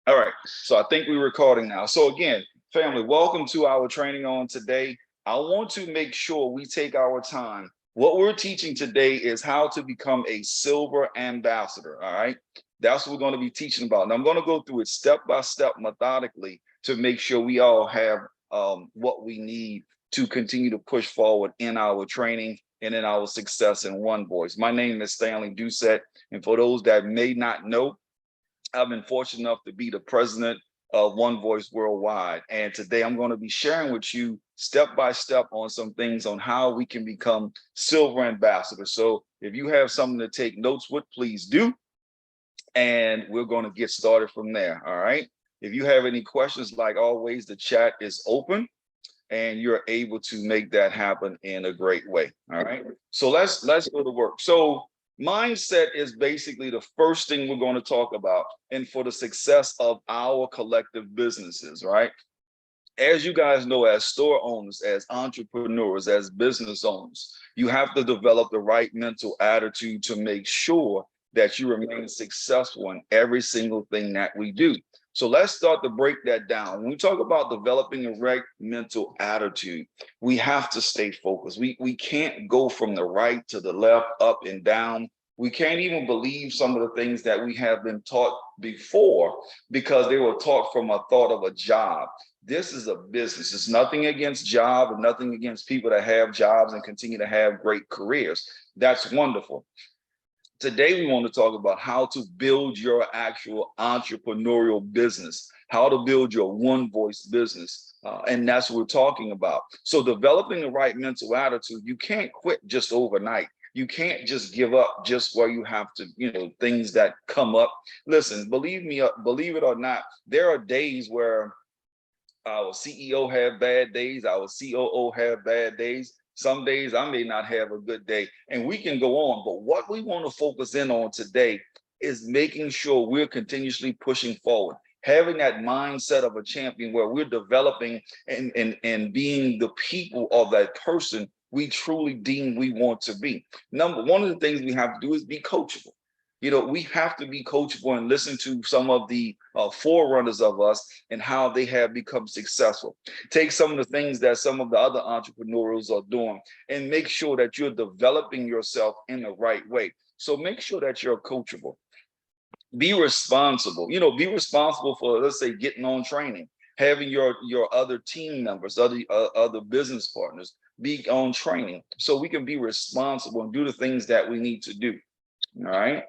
All right. So I think we're recording now. So again, family, welcome to our training on today. I want to make sure we take our time. What we're teaching today is how to become a silver ambassador. All right. That's what we're going to be teaching about. And I'm going to go through it step by step methodically to make sure we all have what we need to continue to push forward in our training and in our success in One Voice. My name is Stanley Doucette. And for those that may not know, I've been fortunate enough to be the president of One Voice Worldwide. And today I'm going to be sharing with you step by step on some things on how we can become silver ambassadors. So if you have something to take notes with, please do. And we're going to get started from there. All right. If you have any questions, like always, the chat is open and you're able to make that happen in a great way. All right. So let's go to work. So mindset is basically the first thing we're going to talk about, and for the success of our collective businesses, right? As you guys know, as store owners, as entrepreneurs, as business owners, you have to develop the right mental attitude to make sure that you remain successful in every single thing that we do. So let's start to break that down. When we talk about developing a right mental attitude, we have to stay focused. We can't go from the right to the left, up and down. We can't even believe some of the things that we have been taught before because they were taught from a thought of a job. This is a business. It's nothing against job and nothing against people that have jobs and continue to have great careers. That's wonderful. Today, we want to talk about how to build your actual entrepreneurial business, how to build your one voice business. And that's what we're talking about. So developing the right mental attitude, you can't quit just overnight. You can't just give up just where you have to, things that come up. Listen, believe me, believe it or not, there are days where our CEO have bad days, our COO have bad days. Some days I may not have a good day, and we can go on. But what we want to focus in on today is making sure we're continuously pushing forward, having that mindset of a champion where we're developing and being the people of that person we truly deem we want to be. One of the things we have to do is be coachable. We have to be coachable and listen to some of the forerunners of us and how they have become successful. Take some of the things that some of the other entrepreneurs are doing and make sure that you're developing yourself in the right way. So make sure that you're coachable. Be responsible. Be responsible for, let's say, getting on training, having your other team members, other business partners be on training so we can be responsible and do the things that we need to do. All right.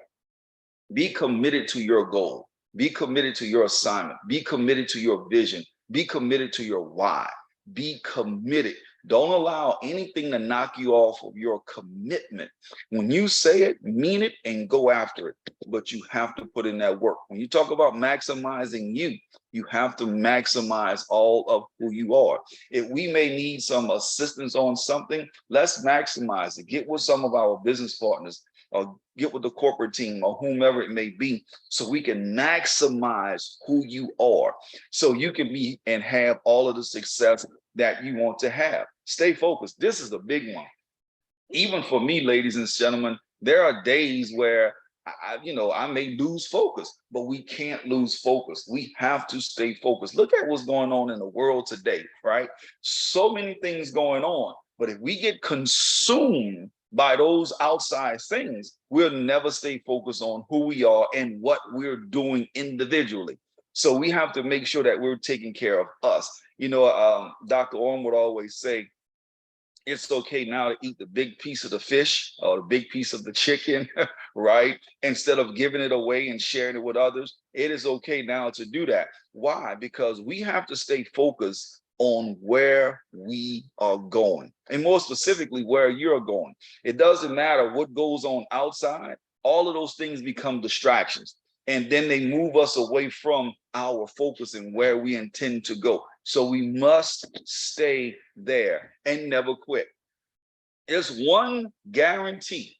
Be committed to your goal. Be committed to your assignment. Be committed to your vision. Be committed to your why. Be committed. Don't allow anything to knock you off of your commitment. When you say it, mean it, and go after it. But you have to put in that work. When you talk about maximizing you have to maximize all of who you are. If we may need some assistance on something, let's maximize it. Get with some of our business partners or get with the corporate team or whomever it may be, so we can maximize who you are, so you can be and have all of the success that you want to have. Stay focused. This is a big one. Even for me, ladies and gentlemen, there are days where I may lose focus, but we can't lose focus. We have to stay focused. Look at what's going on in the world today, right? So many things going on, but if we get consumed by those outside things, we'll never stay focused on who we are and what we're doing individually. So we have to make sure that we're taking care of us. Dr. Orm would always say, it's okay now to eat the big piece of the fish or the big piece of the chicken, right? Instead of giving it away and sharing it with others, it is okay now to do that. Why? Because we have to stay focused on where we are going, and more specifically, where you're going. It doesn't matter what goes on outside. All of those things become distractions, and then they move us away from our focus and where we intend to go. So we must stay there and never quit. There's one guarantee.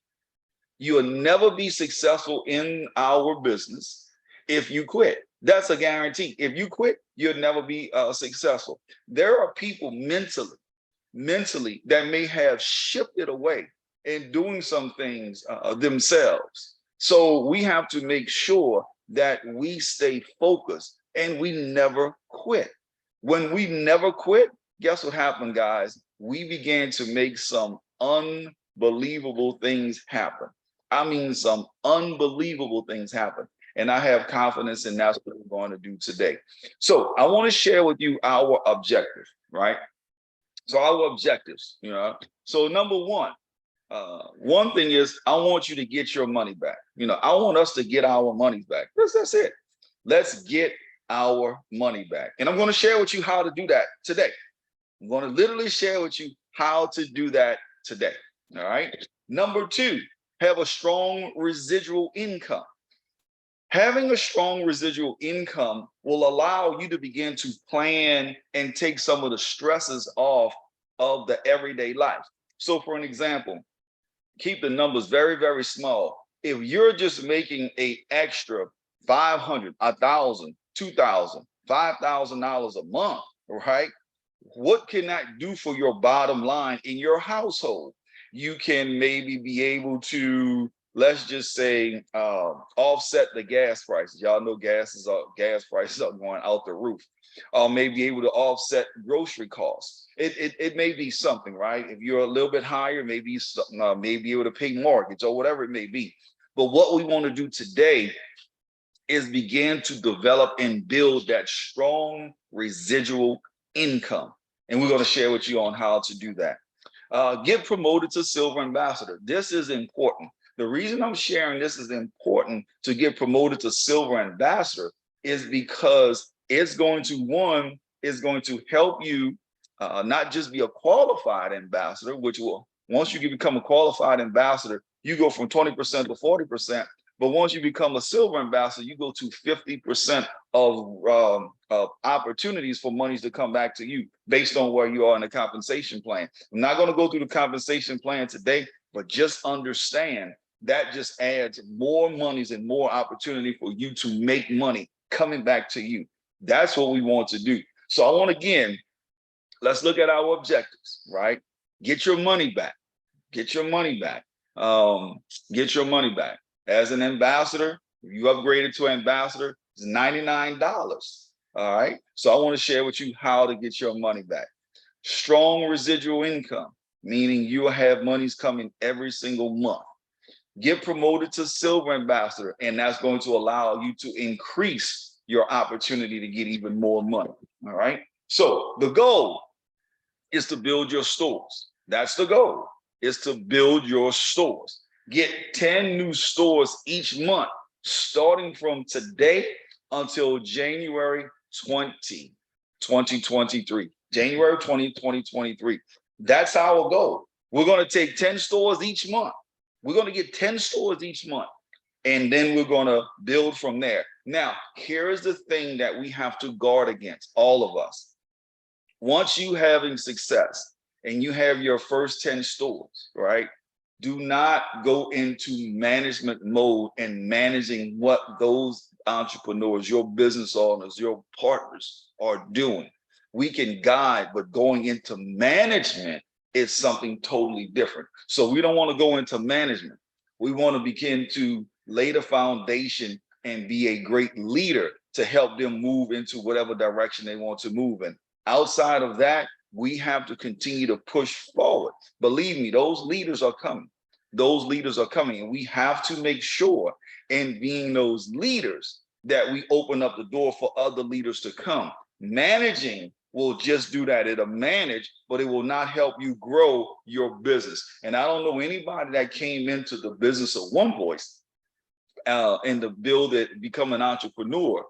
You'll never be successful in our business if you quit. That's a guarantee. If you quit, you'll never be successful. There are people mentally that may have shifted away and doing some things themselves. So we have to make sure that we stay focused and we never quit. When we never quit, guess what happened, guys? We began to make some unbelievable things happen. I mean, some unbelievable things happen. And I have confidence in that's what we're going to do today. So I want to share with you our objective, right? So our objectives, So number one thing is I want you to get your money back. I want us to get our money back. That's it. Let's get our money back. And I'm going to share with you how to do that today. I'm going to literally share with you how to do that today. All right. Number two, have a strong residual income. Having a strong residual income will allow you to begin to plan and take some of the stresses off of the everyday life. So for an example, keep the numbers very, very small. If you're just making an extra $500, $1,000, $2,000, $5,000 a month, right? What can that do for your bottom line in your household? You can maybe be able to, let's just say, offset the gas prices. Y'all know gas prices are going out the roof. May be able to offset grocery costs. It may be something, right? If you're a little bit higher, maybe be able to pay mortgage or whatever it may be. But what we want to do today is begin to develop and build that strong residual income. And we're going to share with you on how to do that. Get promoted to silver ambassador. This is important. The reason I'm sharing this is important to get promoted to silver ambassador is because it's going to help you not just be a qualified ambassador, which will, once you become a qualified ambassador, you go from 20% to 40%. But once you become a silver ambassador, you go to 50% of opportunities for monies to come back to you based on where you are in the compensation plan. I'm not going to go through the compensation plan today, but just understand that just adds more monies and more opportunity for you to make money coming back to you. That's what we want to do. So I want, again, let's look at our objectives, right? Get your money back. Get your money back. Get your money back. As an ambassador, if you upgraded to ambassador, it's $99. All right. So I want to share with you how to get your money back. Strong residual income, meaning you will have monies coming every single month. Get promoted to silver ambassador, and that's going to allow you to increase your opportunity to get even more money. All right. So the goal is to build your stores. That's the goal, is to build your stores. Get 10 new stores each month, starting from today until January 20, 2023. January 20, 2023. That's our goal. We're going to take 10 stores each month. We're going to get 10 stores each month, and then we're going to build from there. Now, here's the thing that we have to guard against, all of us. Once you having success and you have your first 10 stores, right? Do not go into management mode and managing what those entrepreneurs, your business owners, your partners are doing. We can guide, but going into management is something totally different. So we don't want to go into management. We want to begin to lay the foundation and be a great leader to help them move into whatever direction they want to move in. Outside of that, we have to continue to push forward. Believe me, those leaders are coming. Those leaders are coming, and we have to make sure in being those leaders that we open up the door for other leaders to come. Managing will just do that. It'll manage, but it will not help you grow your business. And I don't know anybody that came into the business of One Voice and to build it, become an entrepreneur,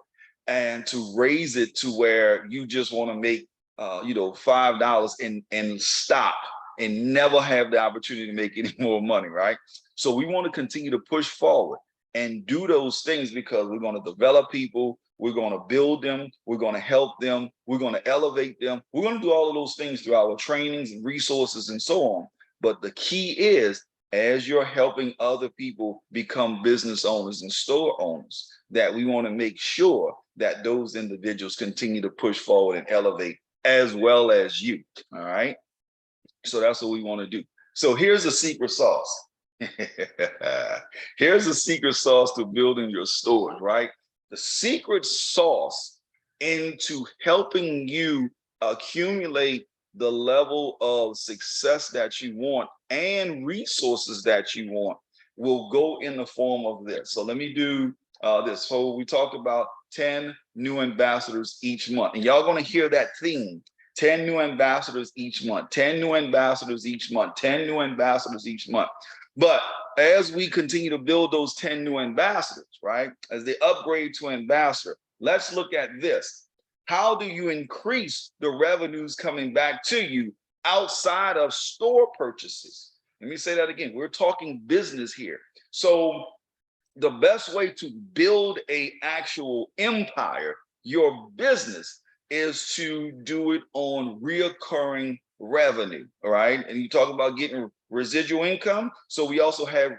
and to raise it to where you just want to make $5 and stop and never have the opportunity to make any more money, right? So we want to continue to push forward and do those things because we're going to develop people, we're going to build them, we're going to help them, we're going to elevate them. We're going to do all of those things through our trainings and resources and so on. But the key is, as you're helping other people become business owners and store owners, that we want to make sure that those individuals continue to push forward and elevate as well as you, all right? So that's what we want to do. So here's a secret sauce. Here's a secret sauce to building your stores, right? The secret sauce into helping you accumulate the level of success that you want and resources that you want will go in the form of this. So let me do this. So we talked about 10 new ambassadors each month, and y'all going to hear that theme. 10 new ambassadors each month, 10 new ambassadors each month, 10 new ambassadors each month. But as we continue to build those 10 new ambassadors, right, as they upgrade to ambassador, let's look at this. How do you increase the revenues coming back to you outside of store purchases? Let me say that again. We're talking business here. So the best way to build a actual empire, your business, is to do it on reoccurring revenue, all right? And you talk about getting residual income. So we also have,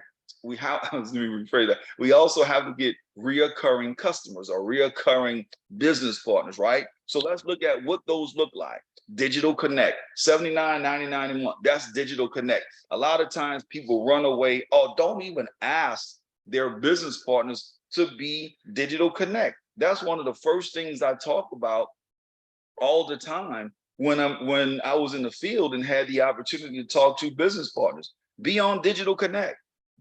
let me rephrase that. We also have to get reoccurring customers or reoccurring business partners, right? So let's look at what those look like. Digital Connect, $79.99 a month. That's Digital Connect. A lot of times people run away or don't even ask their business partners to be Digital Connect. That's one of the first things I talk about all the time when I was in the field and had the opportunity to talk to business partners. Be on Digital Connect.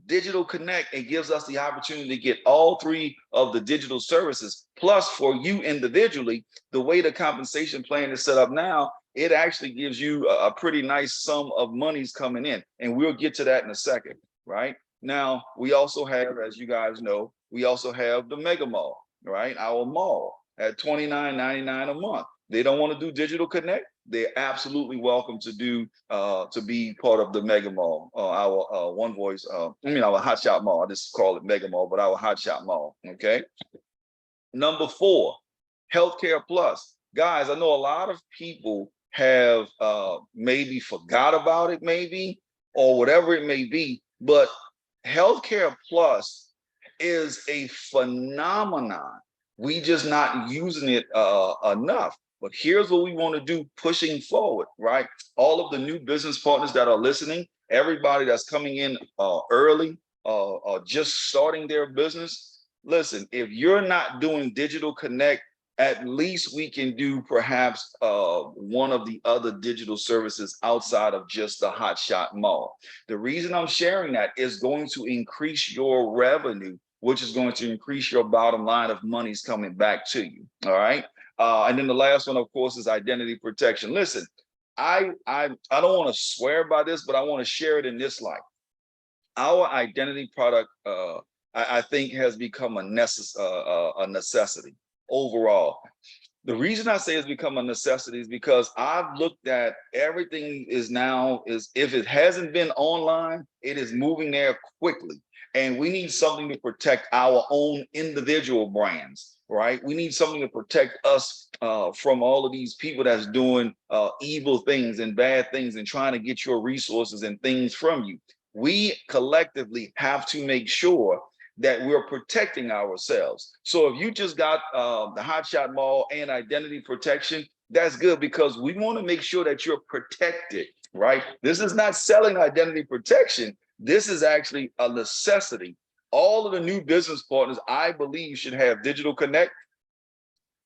Digital Connect, it gives us the opportunity to get all three of the digital services. Plus, for you individually, the way the compensation plan is set up now, it actually gives you a pretty nice sum of monies coming in. And we'll get to that in a second, right? Now, we also have, as you guys know, we also have the Mega Mall, right? Our mall at $29.99 a month. They don't want to do Digital Connect. They're absolutely welcome to do to be part of the Mega Mall, our One Voice. Our Hot Shot Mall. I just call it Mega Mall, but our Hot Shot Mall. Okay. Number 4, Healthcare Plus. Guys, I know a lot of people have maybe forgot about it, maybe, or whatever it may be, but Healthcare Plus is a phenomenon. We just not using it enough. But here's what we want to do pushing forward, right? All of the new business partners that are listening, everybody that's coming in early or just starting their business, listen, if you're not doing Digital Connect, at least we can do perhaps one of the other digital services outside of just the Hot Shot Mall. The reason I'm sharing that is going to increase your revenue, which is going to increase your bottom line of money's coming back to you, all right? And then the last one, of course, is identity protection. Listen, I don't want to swear by this, but I want to share it in this light. Our identity product, I think, has become a necessity overall. The reason I say it's become a necessity is because I've looked at everything is if it hasn't been online, it is moving there quickly. And we need something to protect our own individual brands, right? We need something to protect us from all of these people that's doing evil things and bad things and trying to get your resources and things from you. We collectively have to make sure that we're protecting ourselves. So if you just got the Hot Shot Mall and identity protection, that's good, because we want to make sure that you're protected, right? This is not selling identity protection. This is actually a necessity. All of the new business partners, I believe, should have Digital Connect.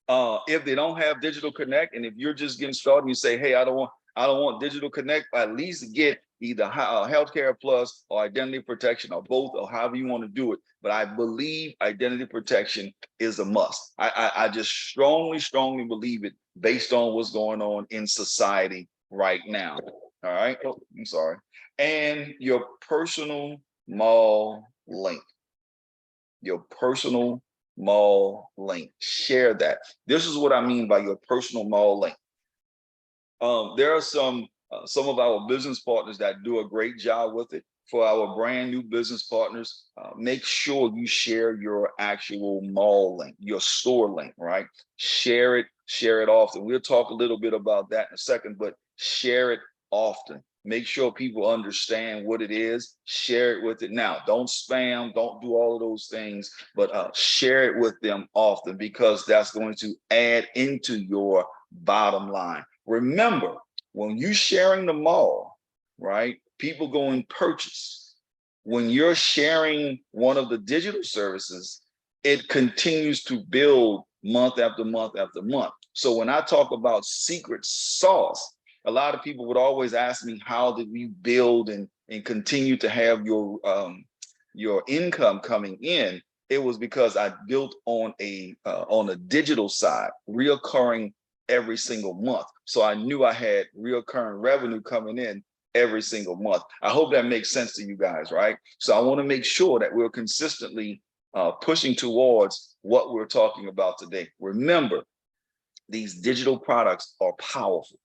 If they don't have Digital Connect, and if you're just getting started and you say, hey, I don't want Digital Connect, at least get either Healthcare Plus or identity protection, or both, or however you want to do it. But I believe identity protection is a must. I just strongly believe it based on what's going on in society right now. All right. Oh, I'm sorry. And your personal mall link. Your personal mall link. Share that. This is what I mean by your personal mall link. There are some of our business partners that do a great job with it. For our brand new business partners, make sure you share your actual mall link, your store link, right? Share it often. We'll talk a little bit about that in a second, but share it often. Make sure people understand what it is. Share it with it. Now, don't spam, don't do all of those things, but share it with them often, because that's going to add into your bottom line. Remember, when you're sharing the mall, right, people go and purchase. When you're sharing one of the digital services, it continues to build month after month after month. So when I talk about secret sauce, a lot of people would always ask me, how did we build and continue to have your income coming in? It was because I built on a digital side, reoccurring every single month. So I knew I had reoccurring revenue coming in every single month. I hope that makes sense to you guys, right? So I want to make sure that we're consistently pushing towards what we're talking about today. Remember, these digital products are powerful.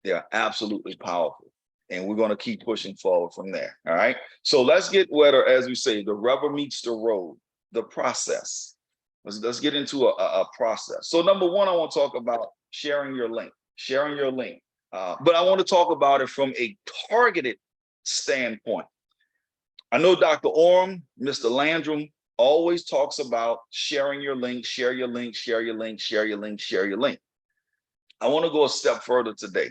They are absolutely powerful. And we're going to keep pushing forward from there. All right. So let's get wetter, as we say, the rubber meets the road, the process. Let's get into a process. So number one, I want to talk about sharing your link, sharing your link. But I want to talk about it from a targeted standpoint. I know Dr. Orm, Mr. Landrum always talks about sharing your link, share your link, share your link, share your link, share your link. I want to go a step further today.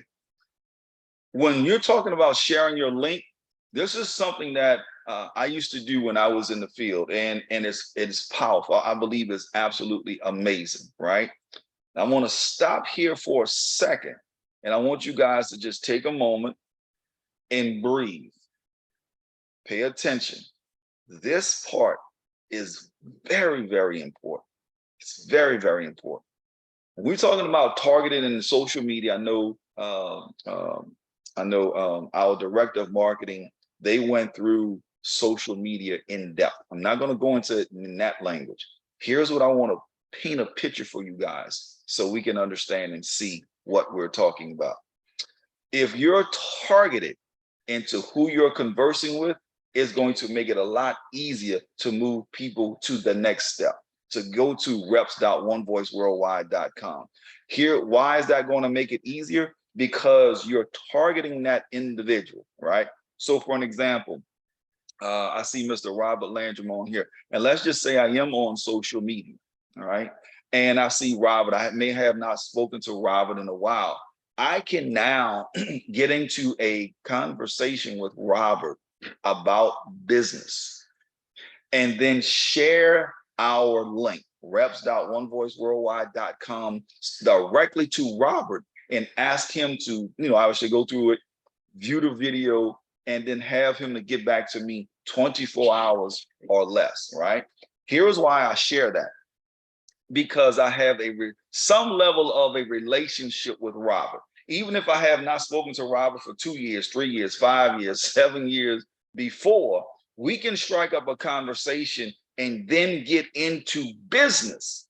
When you're talking about sharing your link, this is something that I used to do when I was in the field, and it's powerful. I believe it's absolutely amazing, right? I want to stop here for a second, and I want you guys to just take a moment and breathe. Pay attention. This part is very, very important. It's very, very important. When we're talking about targeting in social media, I know our director of marketing, they went through social media in depth. I'm not going to go into it in that language. Here's what I want to paint a picture for you guys so we can understand and see what we're talking about. If you're targeted into who you're conversing with, it's going to make it a lot easier to move people to the next step, to go to reps.onevoiceworldwide.com. Here, why is that going to make it easier? Because you're targeting that individual, right? So for an example, I see Mr. Robert Landrum on here, and let's just say I am on social media, all right? And I see Robert. I may have not spoken to Robert in a while. I can now get into a conversation with Robert about business and then share our link, reps.onevoiceworldwide.com, directly to Robert and ask him to, obviously go through it, view the video, and then have him to get back to me 24 hours or less, right? Here's why I share that. Because I have some level of a relationship with Robert. Even if I have not spoken to Robert for 2 years, 3 years, 5 years, 7 years before, we can strike up a conversation and then get into business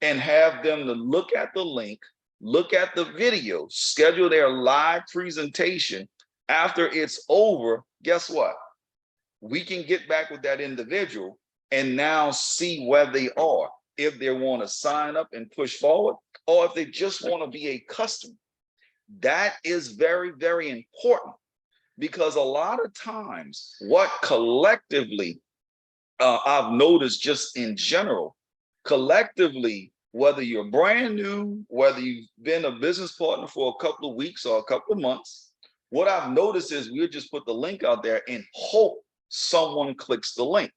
and have them to look at the link, look at the video, schedule their live presentation. After it's over, guess what? We can get back with that individual and now see where they are. If they want to sign up and push forward, or if they just want to be a customer. That is very, very important, because a lot of times what collectively I've noticed just in general, collectively, whether you're brand new, whether you've been a business partner for a couple of weeks or a couple of months, what I've noticed is we'll just put the link out there and hope someone clicks the link.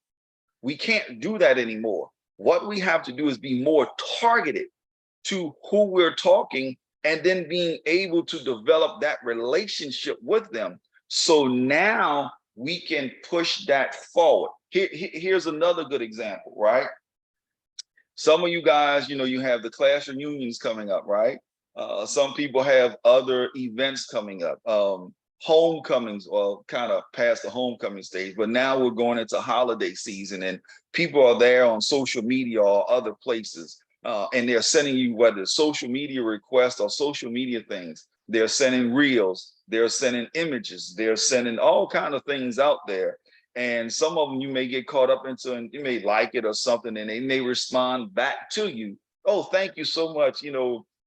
We can't do that anymore. What we have to do is be more targeted to who we're talking, and then being able to develop that relationship with them. So now we can push that forward. Here's another good example, right? Some of you guys, you have the class reunions coming up, right? Some people have other events coming up. Homecomings, or kind of past the homecoming stage, but now we're going into holiday season, and people are there on social media or other places, and they're sending you, whether it's social media requests or social media things, they're sending reels, they're sending images, they're sending all kinds of things out there. And some of them you may get caught up into, and you may like it or something, and they may respond back to you. Oh, thank you so much.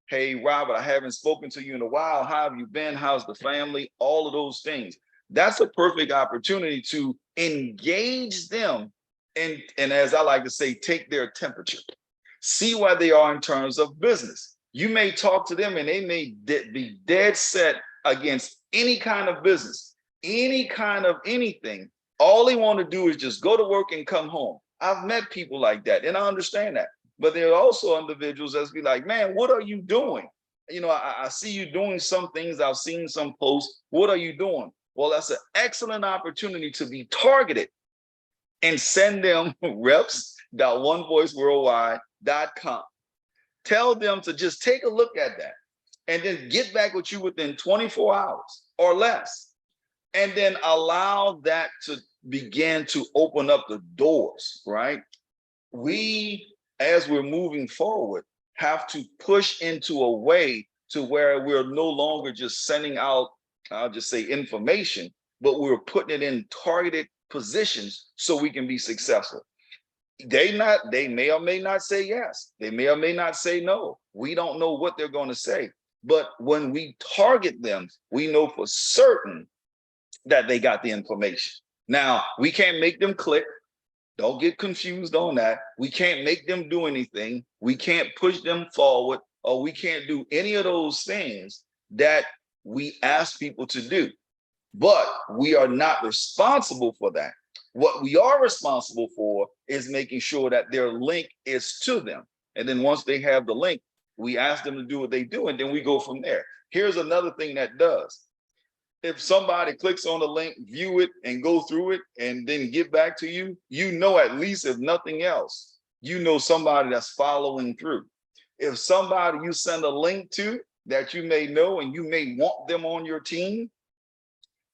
Hey, Robert, I haven't spoken to you in a while. How have you been? How's the family? All of those things. That's a perfect opportunity to engage them and as I like to say, take their temperature. See where they are in terms of business. You may talk to them and they may be dead set against any kind of business, any kind of anything. All they want to do is just go to work and come home. I've met people like that, and I understand that. But there are also individuals that's be like, man, what are you doing? I see you doing some things. I've seen some posts. What are you doing? Well, that's an excellent opportunity to be targeted and send them reps.onevoiceworldwide.com. Tell them to just take a look at that and then get back with you within 24 hours or less. And then allow that to begin to open up the doors, right? We, as we're moving forward, have to push into a way to where we're no longer just sending out, I'll just say information, but we're putting it in targeted positions so we can be successful. They may or may not say yes. They may or may not say no. We don't know what they're going to say. But when we target them, we know for certain that they got the information. Now, we can't make them click. Don't get confused on that. We can't make them do anything. We can't push them forward, or we can't do any of those things that we ask people to do. But we are not responsible for that. What we are responsible for is making sure that their link is to them. And then once they have the link, we ask them to do what they do, and then we go from there. Here's another thing that does. If somebody clicks on the link, view it, and go through it, and then get back to you, at least, if nothing else, somebody that's following through. If somebody you send a link to that you may know and you may want them on your team,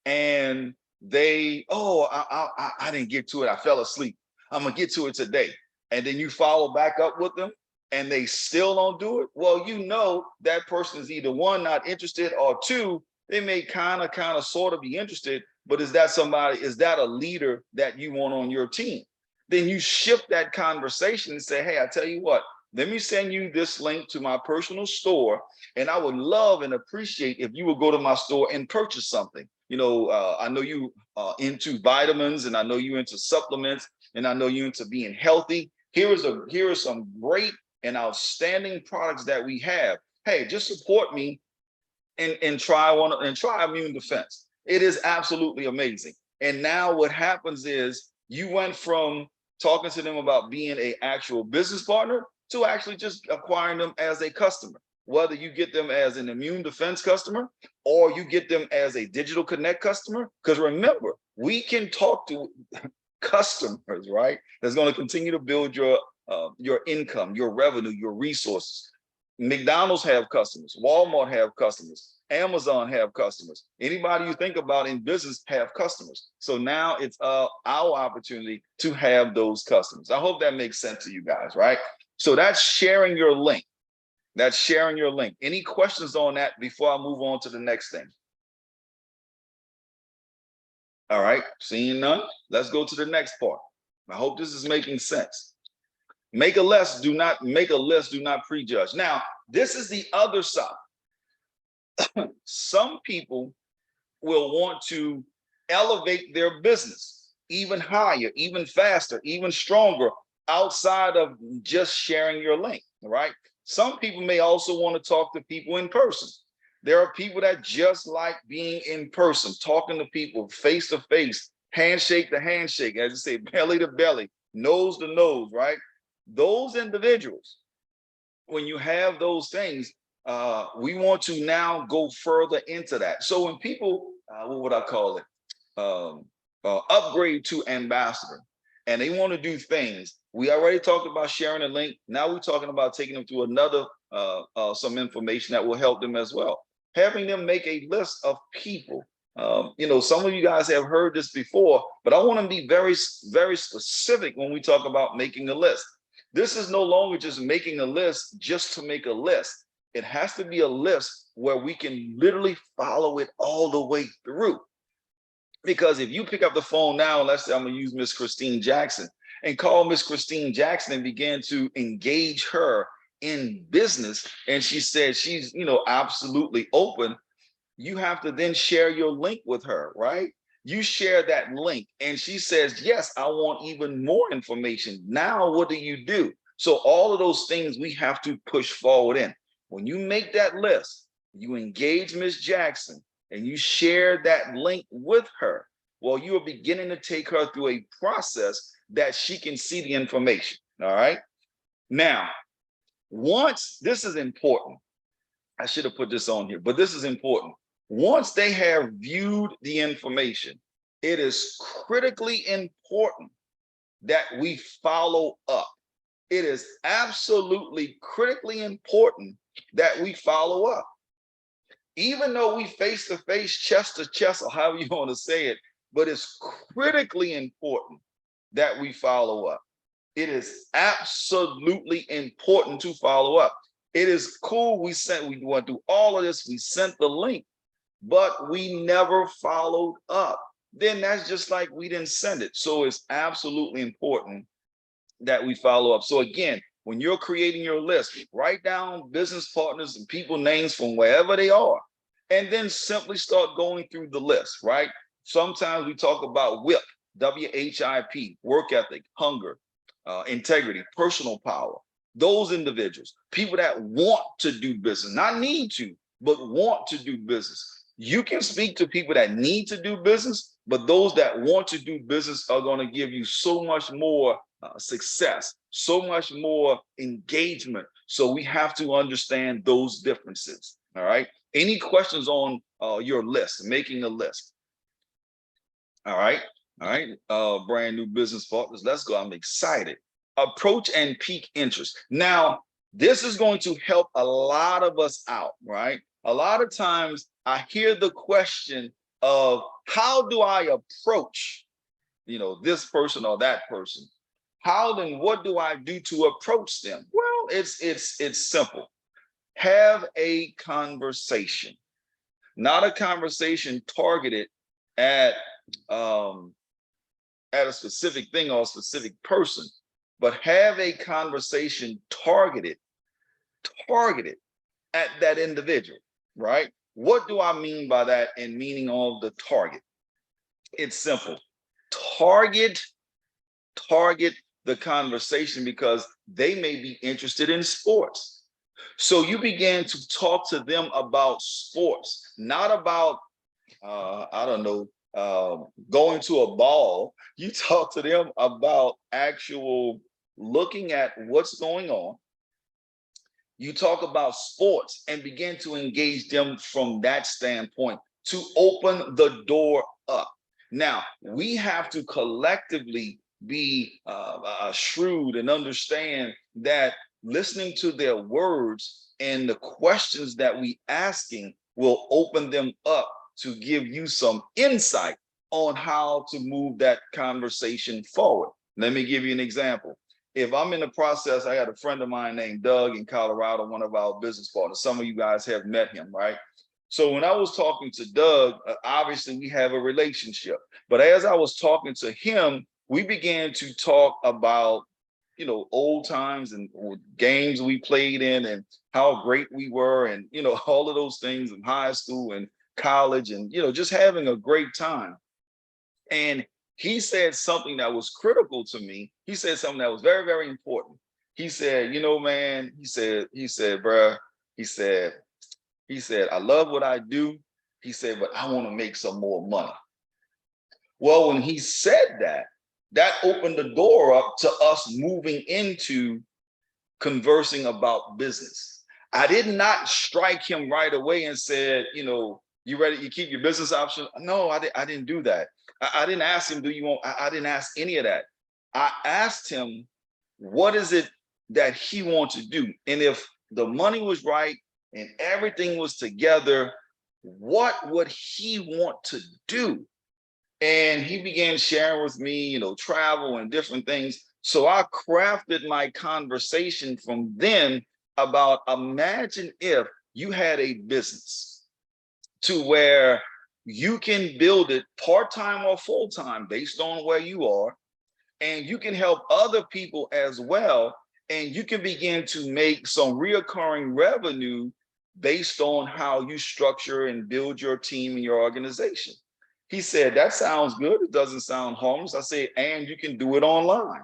and they, I didn't get to it, I fell asleep, I'm gonna get to it today, and then you follow back up with them and they still don't do it, well, that person is either one, not interested, or two, they may kind of sort of be interested, but is that a leader that you want on your team? Then you shift that conversation and say, hey, I tell you what, let me send you this link to my personal store, and I would love and appreciate if you would go to my store and purchase something. I know you into vitamins, and I know you into supplements, and I know you into being healthy. Here are some great and outstanding products that we have. Hey, just support me and try immune defense. It is absolutely amazing. And now what happens is you went from talking to them about being an actual business partner to actually just acquiring them as a customer. Whether you get them as an immune defense customer or you get them as a digital connect customer, because remember, we can talk to customers, right? That's going to continue to build your income, your revenue, your resources. McDonald's have customers, Walmart have customers, Amazon have customers. Anybody you think about in business have customers. So now it's our opportunity to have those customers. I hope that makes sense to you guys, right? So that's sharing your link. Any questions on that before I move on to the next thing? All right, seeing none, let's go to the next part. I hope this is making sense. Make a list, do not prejudge. Now, this is the other side. Some people will want to elevate their business even higher, even faster, even stronger outside of just sharing your link, right? Some people may also want to talk to people in person. There are people that just like being in person, talking to people face to face, handshake to handshake, as you say, belly to belly, nose to nose, right? Those individuals, when you have those things, we want to now go further into that. So when people, what would I call it? Upgrade to ambassador, and they want to do things. We already talked about sharing a link. Now we're talking about taking them to another, some information that will help them as well. Having them make a list of people. Some of you guys have heard this before, but I want to be very, very specific when we talk about making a list. This is no longer just making a list just to make a list. It has to be a list where we can literally follow it all the way through. Because if you pick up the phone now, let's say I'm going to use Miss Christine Jackson, and call Miss Christine Jackson and begin to engage her in business, and she said she's, absolutely open, you have to then share your link with her, right? You share that link and she says, yes, I want even more information. Now, what do? So all of those things we have to push forward in. When you make that list, you engage Miss Jackson and you share that link with her. Well, you are beginning to take her through a process that she can see the information. All right. Now, once this is important, I should have put this on here, but this is important. Once they have viewed the information, it is critically important that we follow up. It is absolutely critically important that we follow up. Even though we face to face, chest to chest, or however you want to say it, but it's critically important that we follow up. It is absolutely important to follow up. It is cool. We went through all of this. We sent the link, but we never followed up. Then that's just like we didn't send it. So it's absolutely important that we follow up. So again, when you're creating your list, write down business partners and people names from wherever they are, and then simply start going through the list, right? Sometimes we talk about WIP, WHIP, work ethic, hunger, integrity, personal power. Those individuals, people that want to do business, not need to, but want to do business. You can speak to people that need to do business, but those that want to do business are going to give you so much more success, so much more engagement. So we have to understand those differences. All right. Any questions on your list, making a list? All right. All right. Brand new business partners. Let's go. I'm excited. Approach and pique interest. Now, this is going to help a lot of us out, right? A lot of times I hear the question of how do I approach, this person or that person? What do I do to approach them? Well, it's simple. Have a conversation, not a conversation targeted at a specific thing or a specific person, but have a conversation targeted at that individual, right? What do I mean by that in meaning of the target? It's simple. Target the conversation because they may be interested in sports. So you began to talk to them about sports, not about, going to a ball. You talk to them about actual looking at what's going on. You talk about sports and begin to engage them from that standpoint to open the door up. Now, we have to collectively be shrewd and understand that listening to their words and the questions that we asking will open them up to give you some insight on how to move that conversation forward. Let me give you an example. If I'm in the process, I got a friend of mine named Doug in Colorado, one of our business partners. Some of you guys have met him, right? So when I was talking to Doug, obviously we have a relationship. But as I was talking to him, we began to talk about, old times and games we played in and how great we were and, all of those things in high school and college and, just having a great time. And he said something that was critical to me. He said something that was very, very important. He said, man, he said, bruh, he said, I love what I do. He said, but I want to make some more money. Well, when he said that, that opened the door up to us moving into conversing about business. I did not strike him right away and said, you ready? You keep your business option? No, I didn't do that. I didn't ask him, do you want, I didn't ask any of that. I asked him, what is it that he wants to do? And if the money was right and everything was together, what would he want to do? And he began sharing with me, travel and different things. So I crafted my conversation from then about imagine if you had a business to where you can build it part-time or full-time based on where you are, and you can help other people as well, and you can begin to make some reoccurring revenue based on how you structure and build your team and your organization. He said, that sounds good. It doesn't sound harmless. I said, and you can do it online.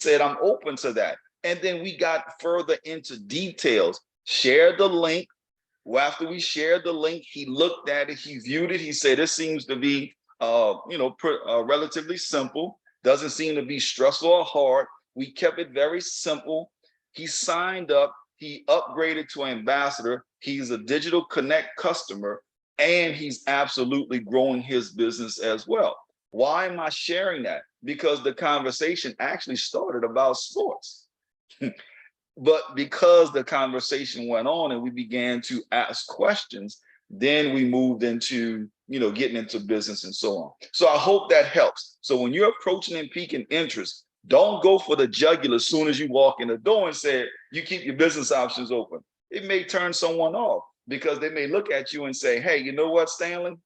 He said, I'm open to that. And then we got further into details, shared the link. Well, after we shared the link, he looked at it, he viewed it. He said, this seems to be, relatively simple. Doesn't seem to be stressful or hard. We kept it very simple. He signed up, he upgraded to ambassador, he's a digital connect customer, and he's absolutely growing his business as well. Why am I sharing that? Because the conversation actually started about sports. But because the conversation went on and we began to ask questions, then we moved into, getting into business and so on. So I hope that helps. So when you're approaching and piquing interest, don't go for the jugular as soon as you walk in the door and say, you keep your business options open. It may turn someone off because they may look at you and say, hey, you know what, Stanley?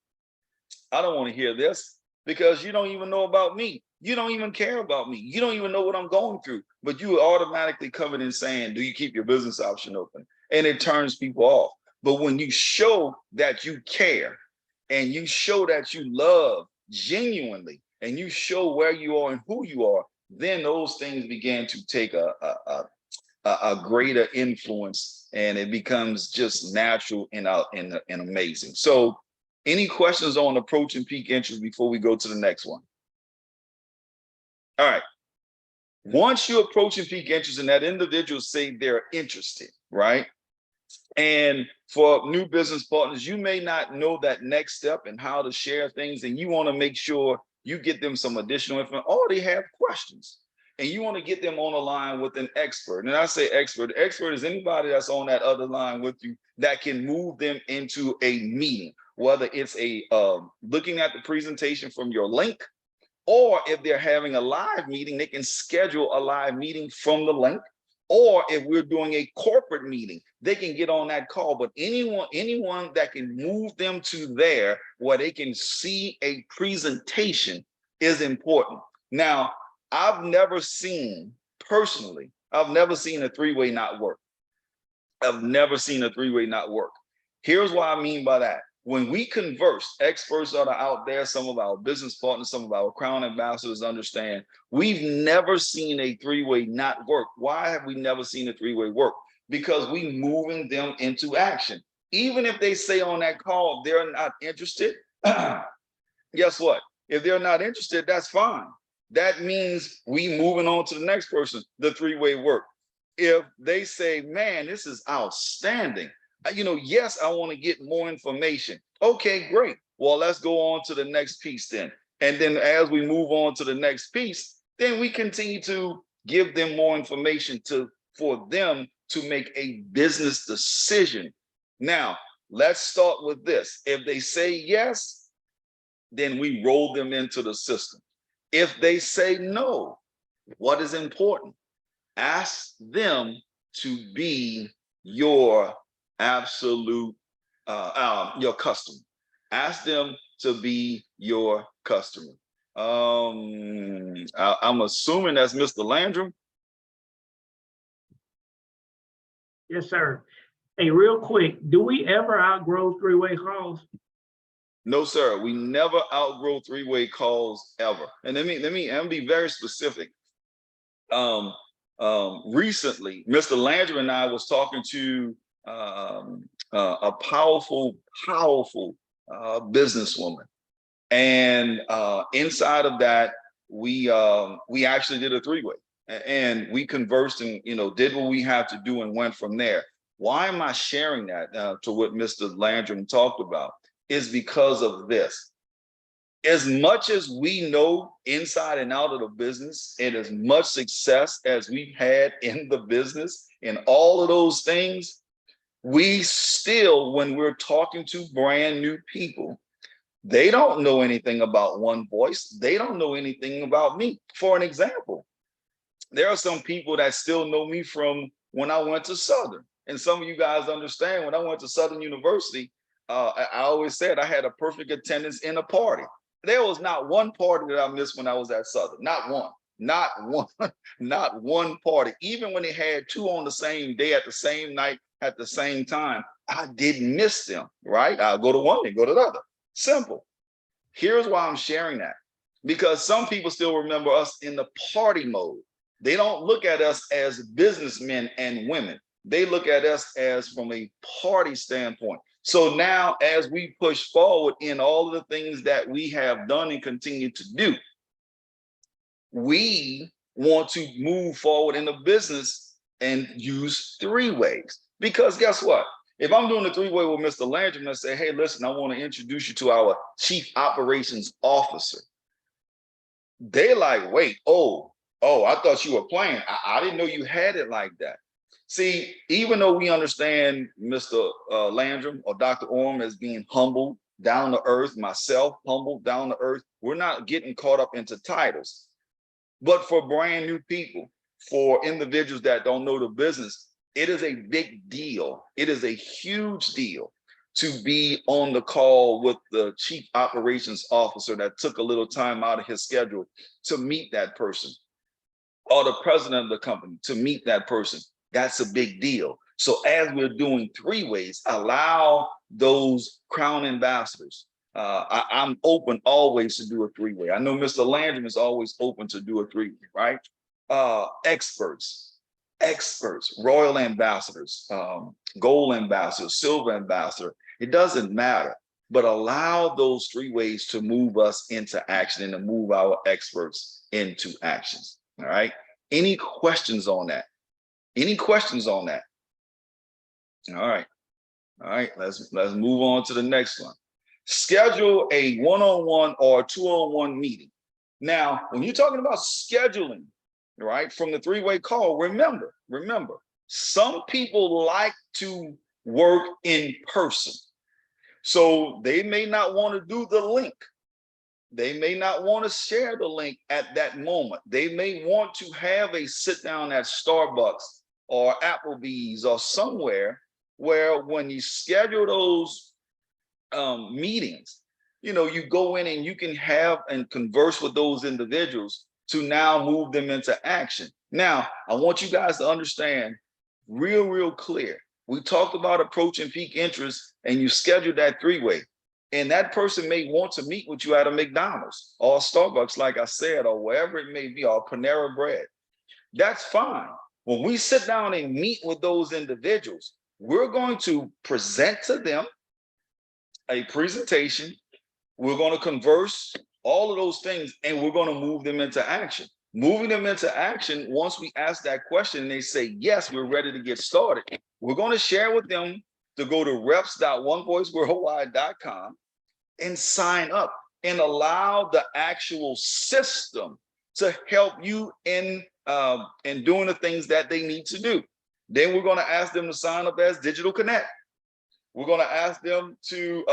I don't want to hear this because you don't even know about me. You don't even care about me. You don't even know what I'm going through, but you automatically coming in saying, do you keep your business option open? And it turns people off. But when you show that you care and you show that you love genuinely and you show where you are and who you are, then those things begin to take a greater influence and it becomes just natural and amazing. So any questions on approach and peak interest before we go to the next one? All right. Once you approach and peak interest and that individual say they're interested, right? And for new business partners, you may not know that next step and how to share things, and you want to make sure you get them some additional information, or they have questions, and you want to get them on the line with an expert. And I say expert. Expert is anybody that's on that other line with you that can move them into a meeting, whether it's a looking at the presentation from your link, or if they're having a live meeting, they can schedule a live meeting from the link. Or if we're doing a corporate meeting, they can get on that call. But anyone that can move them to there where they can see a presentation is important. Now, I've never seen, personally, I've never seen a three-way not work. I've never seen a three-way not work. Here's what I mean by that. When we converse, experts that are out there, some of our business partners, some of our crown ambassadors understand, we've never seen a three-way not work. Why have we never seen a three-way work? Because we moving them into action. Even if they say on that call, they're not interested, guess what? If they're not interested, that's fine. That means we moving on to the next person, the three-way work. If they say, man, this is outstanding, yes, I want to get more information. Okay, great. Well, let's go on to the next piece then. And then as we move on to the next piece, then we continue to give them more information for them to make a business decision. Now, let's start with this. If they say yes, then we roll them into the system. If they say no, what is important? Ask them to be your absolute your customer. Ask them to be your customer. I'm assuming that's Mr. Landrum. Yes, sir. Hey, real quick, do we ever outgrow three-way calls? No, sir. We never outgrow three-way calls ever. And let me be very specific. Recently, Mr. Landrum and I was talking to a powerful businesswoman, and inside of that, we actually did a three-way, and we conversed and did what we had to do and went from there. Why am I sharing that to what Mr. Landrum talked about? Is because of this. As much as we know inside and out of the business, and as much success as we've had in the business and all of those things, we still, when we're talking to brand new people, they don't know anything about One Voice. They don't know anything about me. For an example, there are some people that still know me from when I went to Southern. And some of you guys understand when I went to Southern University, I always said I had a perfect attendance in a party. There was not one party that I missed when I was at Southern. Not one, not one party. Even when they had two on the same day at the same night at the same time, I didn't miss them, right? I'll go to one, then go to the other. Simple. Here's why I'm sharing that. Because some people still remember us in the party mode. They don't look at us as businessmen and women. They look at us as from a party standpoint. So now as we push forward in all of the things that we have done and continue to do, we want to move forward in the business and use three ways. Because guess what? If I'm doing a three-way with Mr. Landrum and say, hey, listen, I want to introduce you to our chief operations officer. They like, wait, I thought you were playing. I didn't know you had it like that. See, even though we understand Mr. Landrum or Dr. Orm as being humble, down to earth, myself, humble, down to earth, we're not getting caught up into titles. But for brand new people, for individuals that don't know the business, it is a big deal. It is a huge deal to be on the call with the chief operations officer that took a little time out of his schedule to meet that person, or the president of the company to meet that person. That's a big deal. So as we're doing three ways, allow those crown ambassadors. I'm open always to do a three-way. I know Mr. Landrum is always open to do a three-way, right? Experts, royal ambassadors, gold ambassador, silver ambassador. It doesn't matter, but allow those three ways to move us into action and to move our experts into actions. All right. Any questions on that? Any questions on that? All right. All right. Let's move on to the next one. Schedule a one-on-one or two-on-one meeting. Now, when you're talking about scheduling, right, from the three-way call, remember, some people like to work in person. So they may not want to do the link. They may not want to share the link at that moment. They may want to have a sit down at Starbucks or Applebee's or somewhere where when you schedule those meetings, you go in and you can have and converse with those individuals to now move them into action. Now, I want you guys to understand real clear. We talked about approaching peak interest and you scheduled that three-way. And that person may want to meet with you at a McDonald's or Starbucks, like I said, or wherever it may be, or Panera Bread. That's fine. When we sit down and meet with those individuals, we're going to present to them a presentation. We're going to converse, all of those things, and we're going to move them into action. Moving them into action, once we ask that question and they say, yes, we're ready to get started, we're going to share with them to go to reps.onevoiceworldwide.com and sign up and allow the actual system to help you in doing the things that they need to do. Then we're going to ask them to sign up as Digital Connect. We're going to ask them to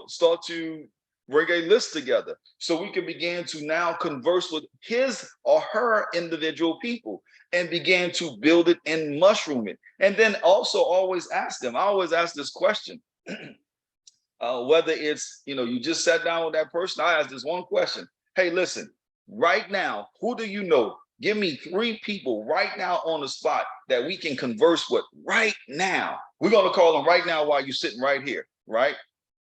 start to bring a list together so we can begin to now converse with his or her individual people and begin to build it and mushroom it. And then also always ask them, I always ask this question, whether it's, you just sat down with that person, I ask this one question. Hey, listen, right now, who do you know? Give me 3 people right now on the spot that we can converse with right now. We're going to call them right now while you're sitting right here, right?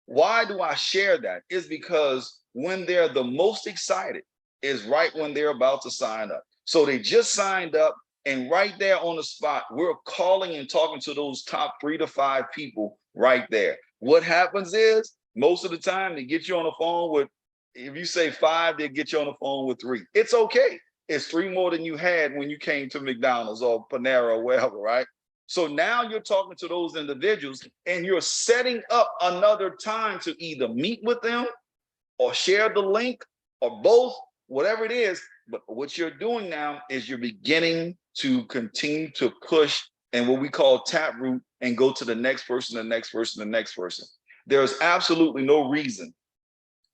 Why do I share that? Is because when they're the most excited is right when they're about to sign up. So they just signed up, and right there on the spot, we're calling and talking to those top 3 to 5 people right there. What happens is most of the time they get you on the phone with, if you say 5, they get you on the phone with 3. It's okay. It's 3 more than you had when you came to McDonald's or Panera or wherever, right? So now you're talking to those individuals and you're setting up another time to either meet with them or share the link or both, whatever it is. But what you're doing now is you're beginning to continue to push and what we call taproot and go to the next person, the next person, the next person. There's absolutely no reason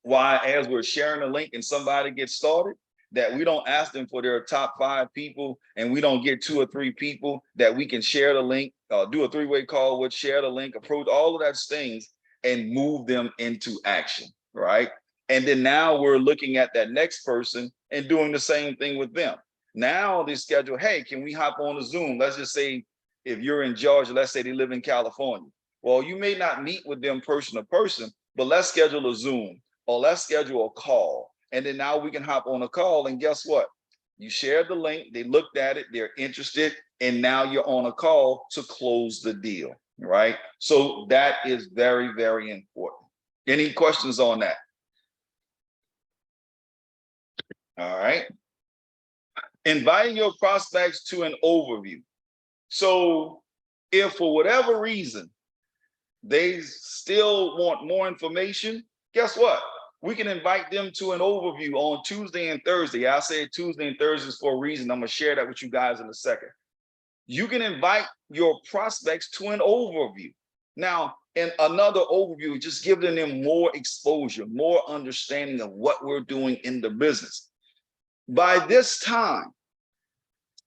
why, as we're sharing a link and somebody gets started, that we don't ask them for their top 5 people and we don't get 2 or 3 people that we can share the link, do a 3-way call with, share the link, approach all of those things and move them into action, right? And then now we're looking at that next person and doing the same thing with them. Now they schedule, hey, can we hop on a Zoom? Let's just say if you're in Georgia, let's say they live in California. Well, you may not meet with them person to person, but let's schedule a Zoom or let's schedule a call. And then now we can hop on a call and guess what? You shared the link, they looked at it, they're interested, and now you're on a call to close the deal, right? So that is very, very important. Any questions on that? All right. Inviting your prospects to an overview. So if for whatever reason they still want more information, guess what? We can invite them to an overview on Tuesday and Thursday. I said Tuesday and Thursdays for a reason. I'm going to share that with you guys in a second. You can invite your prospects to an overview. Now, in another overview, just giving them more exposure, more understanding of what we're doing in the business. By this time,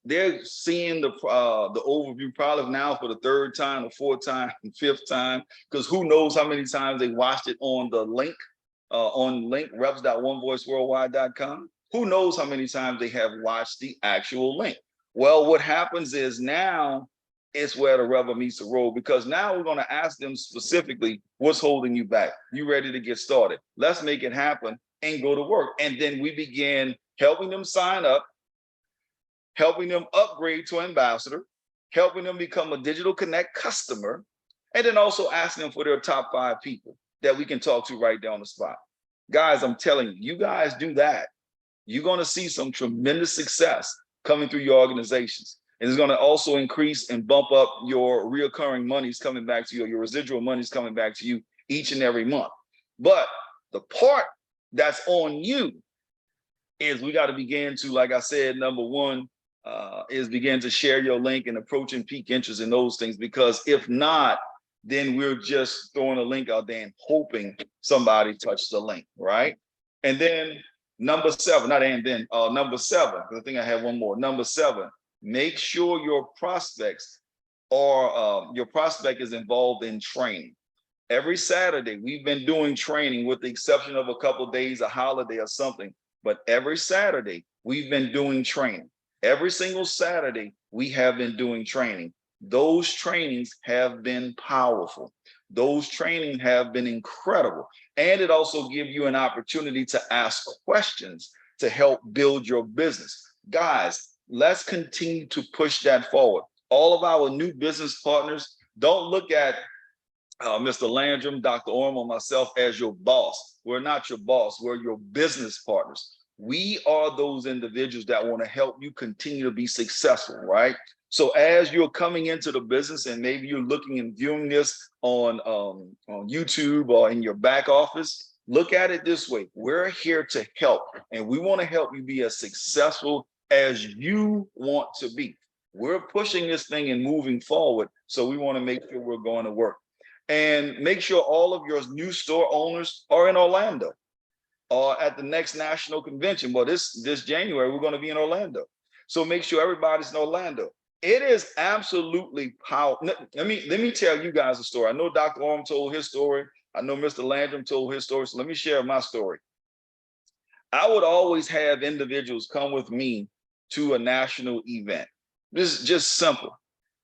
they're seeing the overview probably now for the third time, the fourth time, and fifth time, because who knows how many times they watched it on the link, reps.onevoiceworldwide.com. Who knows how many times they have watched the actual link. Well, what happens is now it's where the rubber meets the road, because now we're going to ask them specifically, what's holding you back? You ready to get started? Let's make it happen and go to work. And then we begin helping them sign up, helping them upgrade to ambassador, helping them become a Digital Connect customer, and then also asking them for their top 5 people that we can talk to right there on the spot. Guys, I'm telling you, you guys do that, you're going to see some tremendous success coming through your organizations. And it's going to also increase and bump up your reoccurring monies coming back to you, your residual monies coming back to you each and every month. But the part that's on you is we got to begin to, like I said, number one, is begin to share your link and approaching peak interest in those things, because if not, then we're just throwing a link out there and hoping somebody touched the link, right? And then number 7, number 7, because I think I have one more. Number 7, make sure your prospects or your prospect is involved in training. Every Saturday, we've been doing training with the exception of a couple of days, a holiday or something, but every Saturday, we've been doing training. Every single Saturday, we have been doing training. Those trainings have been powerful. Those trainings have been incredible. And it also gives you an opportunity to ask questions to help build your business. Guys, let's continue to push that forward. All of our new business partners, don't look at Mr. Landrum, Dr. Orm, or myself as your boss. We're not your boss. We're your business partners. We are those individuals that want to help you continue to be successful, right? So as you're coming into the business and maybe you're looking and viewing this on YouTube or in your back office, look at it this way. We're here to help, and we want to help you be as successful as you want to be. We're pushing this thing and moving forward, so we want to make sure we're going to work. And make sure all of your new store owners are in Orlando or at the next national convention. Well, this January, we're going to be in Orlando. So make sure everybody's in Orlando. It is absolutely powerful. Let me tell you guys a story. I know Dr. Orm told his story. I know Mr. Landrum told his story. So let me share my story. I would always have individuals come with me to a national event. This is just simple.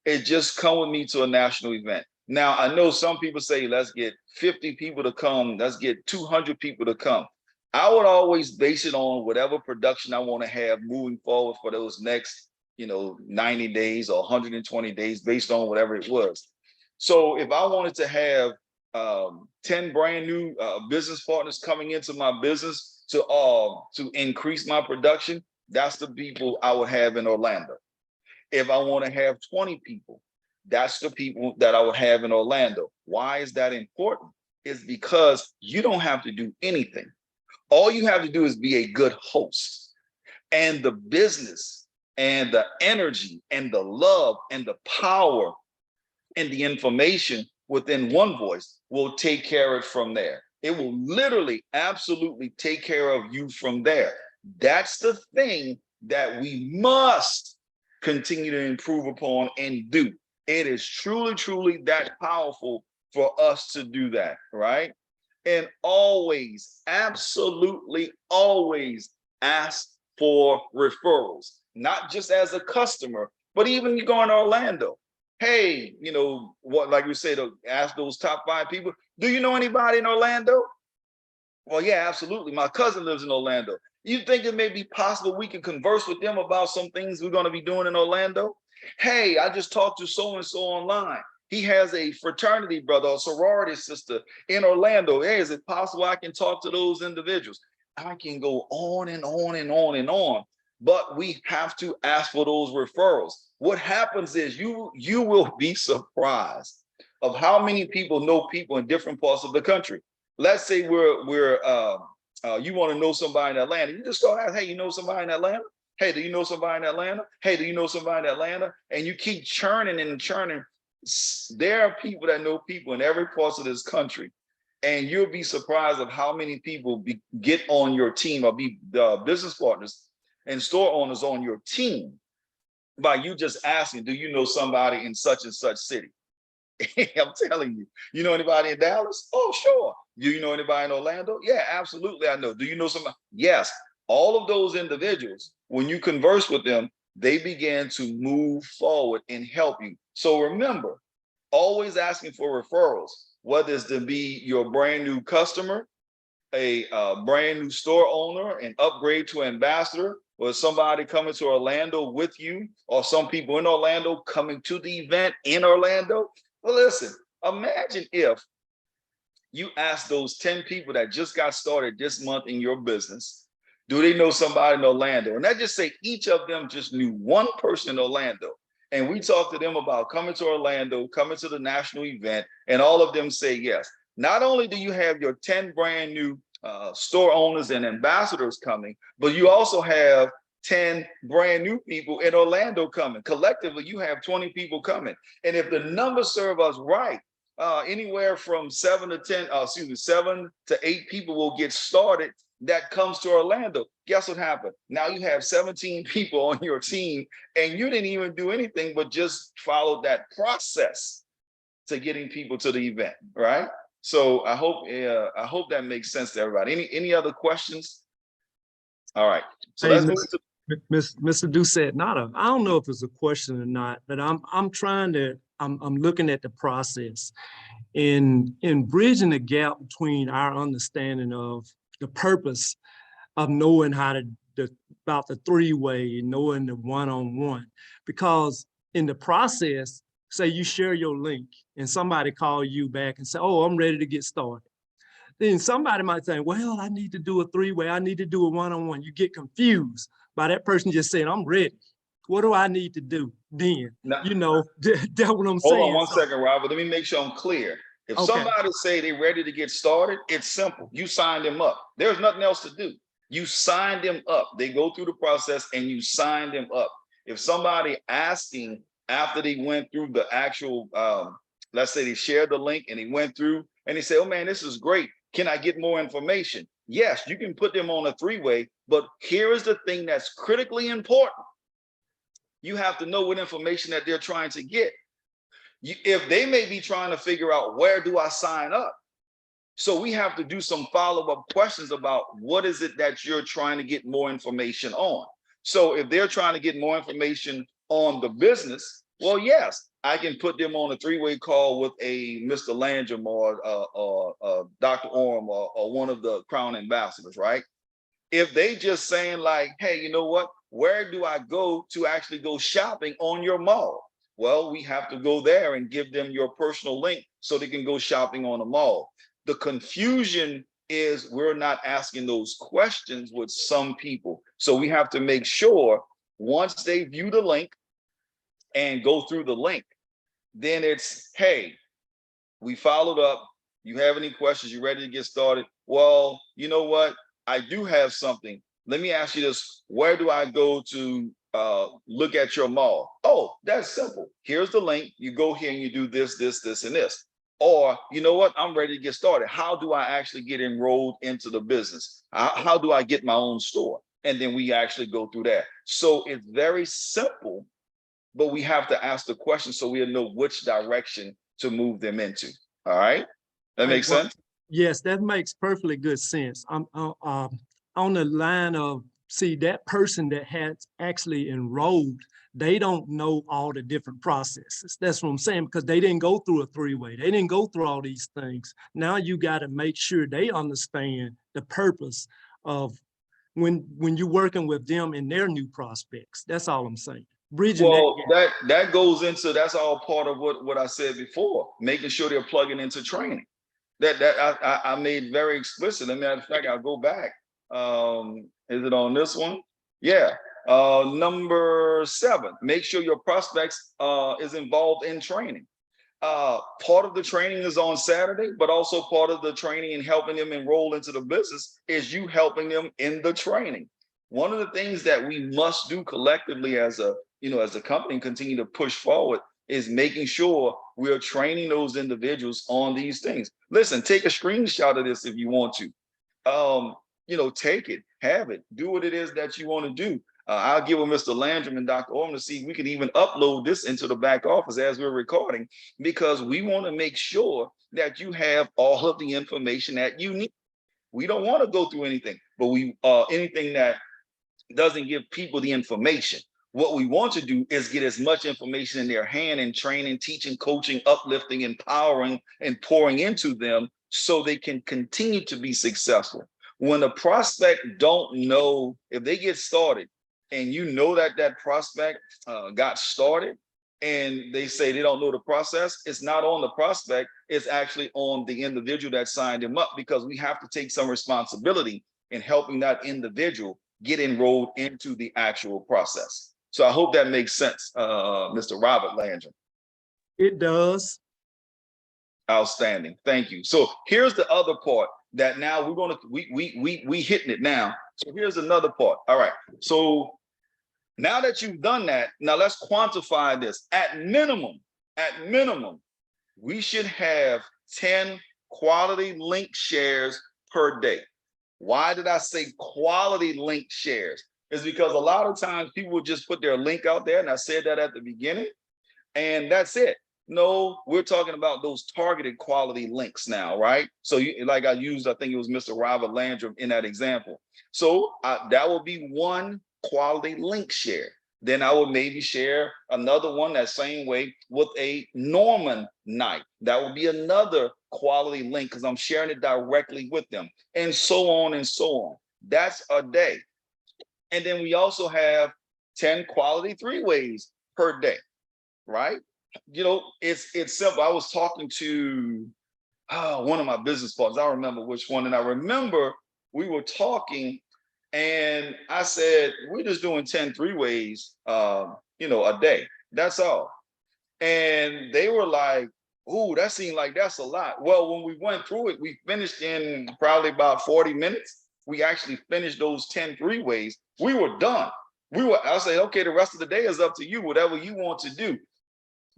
It just come with me to a national event. Now, I know some people say, let's get 50 people to come. Let's get 200 people to come. I would always base it on whatever production I want to have moving forward for those next 90 days or 120 days, based on whatever it was. So if I wanted to have 10 brand new business partners coming into my business to increase my production, that's the people I would have in Orlando. If I want to have 20 people, that's the people that I would have in Orlando. Why is that important? It's because you don't have to do anything. All you have to do is be a good host, and the business and the energy and the love and the power and the information within One Voice will take care of it from there. It will literally, absolutely take care of you from there. That's the thing that we must continue to improve upon and do. It is truly, truly that powerful for us to do that, right? And always, absolutely always ask for referrals, not just as a customer, but even you go in Orlando. Hey, what, like we said, ask those top 5 people. Do you know anybody in Orlando? Well, yeah, absolutely. My cousin lives in Orlando. You think it may be possible we can converse with them about some things we're going to be doing in Orlando? Hey, I just talked to so-and-so online. He has a fraternity brother or sorority sister in Orlando. Hey, is it possible I can talk to those individuals? I can go on and on and on and on. but we have to ask for those referrals. What happens is you will be surprised of how many people know people in different parts of the country. Let's say you want to know somebody in Atlanta. You just start asking, hey, you know somebody in Atlanta? Hey, do you know somebody in Atlanta? Hey, do you know somebody in Atlanta? And you keep churning and churning. There are people that know people in every part of this country. And you'll be surprised of how many people get on your team or be business partners and store owners on your team by you just asking, do you know somebody in such and such city? I'm telling you, you know anybody in Dallas? Oh, sure. Do you know anybody in Orlando? Yeah, absolutely. I know. Do you know somebody? Yes. All of those individuals, when you converse with them, they begin to move forward and help you. So remember, always asking for referrals, whether it's to be your brand new customer, a brand new store owner, an upgrade to ambassador, or somebody coming to Orlando with you, or some people in Orlando coming to the event in Orlando. Well, listen, imagine if you ask those 10 people that just got started this month in your business, do they know somebody in Orlando? And I just say each of them just knew one person in Orlando. And we talked to them about coming to Orlando, coming to the national event, and all of them say yes. Not only do you have your 10 brand new store owners and ambassadors coming, but you also have 10 brand new people in Orlando coming. Collectively, you have 20 people coming. And if the numbers serve us right, anywhere from 7 to 8 people will get started that comes to Orlando. Guess what happened? Now you have 17 people on your team, and you didn't even do anything but just follow that process to getting people to the event, right? So I hope that makes sense to everybody. Any other questions? All right. So Hey, let's move to Mr. Doucette, I don't know if it's a question or not, but I'm looking at the process in bridging the gap between our understanding of the purpose of knowing about the three-way and knowing the one-on-one. Because in the process, say you share your link and somebody call you back and say, oh, I'm ready to get started. Then somebody might say, well, I need to do a three-way. I need to do a one-on-one. You get confused by that person just saying, I'm ready. What do I need to do then? now, That's what I'm saying. hold on one second, Robert. Let me make sure I'm clear. If somebody say they're ready to get started, it's simple. You sign them up. There's nothing else to do. You sign them up. They go through the process and you sign them up. If somebody asking after they went through the actual, let's say they shared the link and they went through and they say, oh man, this is great. Can I get more information? Yes, you can put them on a three-way, but here is the thing that's critically important. You have to know what information that they're trying to get. If they may be trying to figure out where do I sign up? So we have to do some follow-up questions about what is it that you're trying to get more information on. So if they're trying to get more information on the business, well, yes, I can put them on a three-way call with a Mr. Landrum or Dr. Orm or one of the Crown ambassadors, right? If they just saying like, hey, you know what? Where do I go to actually go shopping on your mall? Well, we have to go there and give them your personal link so they can go shopping on the mall. The confusion is we're not asking those questions with some people. So we have to make sure once they view the link and go through the link, then it's, hey, we followed up. You have any questions? You ready to get started? Well, you know what? I do have something. Let me ask you this. Where do I go to look at your mall? Oh, that's simple. Here's the link. You go here and you do this, this, this, and this. Or, you know what? I'm ready to get started. How do I actually get enrolled into the business? How do I get my own store? And then we actually go through that. So it's very simple, but we have to ask the question so we'll know which direction to move them into. All right? That makes sense? Yes, that makes perfectly good sense. I'm on the line of, see, that person that has actually enrolled, they don't know all the different processes. That's what I'm saying, because they didn't go through a three-way. They didn't go through all these things. Now you got to make sure they understand the purpose of when you're working with them and their new prospects. That's all I'm saying. Bridging that goes into, that's all part of what I said before, making sure they're plugging into training. That I made very explicit. As a matter of fact, I'll go back. Is it on this one? Yeah. Number 7, make sure your prospects is involved in training. Part of the training is on Saturday, but also part of the training and helping them enroll into the business is you helping them in the training. One of the things that we must do collectively as a, as a company and continue to push forward is making sure we're training those individuals on these things. Listen, take a screenshot of this if you want to. Take it, have it, do what it is that you want to do. I'll give with Mr. Landrum and Dr. Orman to see if we can even upload this into the back office as we're recording, because we want to make sure that you have all of the information that you need. We don't want to go through anything, but anything that doesn't give people the information. What we want to do is get as much information in their hand and training, teaching, coaching, uplifting, empowering, and pouring into them so they can continue to be successful. When a prospect don't know, if they get started and that prospect got started and they say they don't know the process, it's not on the prospect, it's actually on the individual that signed him up, because we have to take some responsibility in helping that individual get enrolled into the actual process. So I hope that makes sense, Mr. Robert Landrum. It does. Outstanding. Thank you. So here's the other part that now we're going to, we hitting it now. So here's another part. All right. So now that you've done that, now let's quantify this. At minimum, we should have 10 quality link shares per day. Why did I say quality link shares? It's because a lot of times people will just put their link out there, and I said that at the beginning, and that's it. No, we're talking about those targeted quality links now, right? So like I think it was Mr. Robert Landrum in that example. So that will be one quality link share. Then I would maybe share another one that same way with a Norman Knight. That will be another quality link because I'm sharing it directly with them, and so on and so on. That's a day. And then we also have 10 quality 3-ways per day, right? It's simple. I was talking to one of my business partners. I remember which one. And I remember we were talking and I said, we're just doing 10 3-ways, a day. That's all. And they were like, ooh, that seemed like that's a lot. Well, when we went through it, we finished in probably about 40 minutes. We actually finished those 10 3-ways. We were done. I said, okay, the rest of the day is up to you, whatever you want to do.